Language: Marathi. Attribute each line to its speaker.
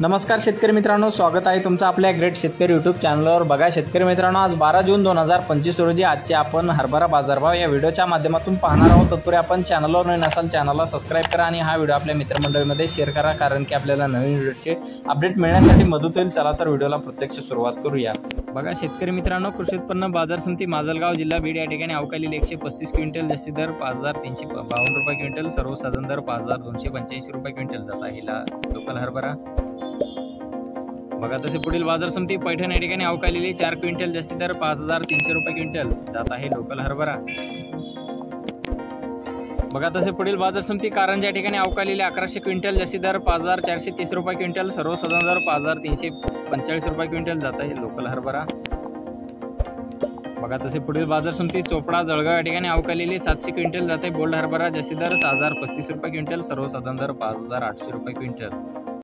Speaker 1: नमस्कार शेतकरी मित्रांनो, स्वागत आहे तुमचं आपल्या ग्रेट शेतकरी यूट्यूब चॅनलवर। बघा शेतकरी मित्रांनो, आज 12 जून 2025 रोजी आजचे आपण हरभरा बाजारभाव या व्हिडिओच्या माध्यमातून पाहणार आहोत। तत्पूर्वी आपण चॅनलवर नवीन असाल चॅनलला सबस्क्राइब करा आणि हा व्हिडिओ आपल्या मित्रमंडळीमध्ये शेअर करा, कारण की आपल्याला नवीन व्हिडिओचे अपडेट मिळण्यासाठी मदत होईल। चला तर व्हिडिओला प्रत्यक्ष सुरुवात करूया। बघा शेतकरी मित्रांनो, कृषी उत्पन्न बाजार समिती माजलगाव जिल्हा बीड या ठिकाणी अवकालेले 135 क्विंटल, जास्ती दर 5352 रुपये क्विंटल, सर्वसाधारण दर 5285 रुपये क्विंटल जात आहे लोकल हरभरा। बघा तसे पुढील बाजार समिती पैठण या ठिकाणी अवकालेली 4 क्विंटल, जास्ती दर 5300 रुपये क्विंटल जात आहे लोकल हरभरा। बघा तसे पुढील बाजार समिती कारंजा या ठिकाणी अवकालेली 1100 क्विंटल, जास्ती दर 5430 रुपये क्विंटल, सर्वसाधारण दर 5345 रुपये क्विंटल जात आहे लोकल हरभरा। बघा तसे पुढील बाजार समिती चोपडा जळगाव या ठिकाणी अवकालेली 700 क्विंटल जात आहे बोल्ड हरभरा, जास्ती दर 6035 रुपये क्विंटल, सर्वसाधारण दर 5800 रुपये क्विंटल।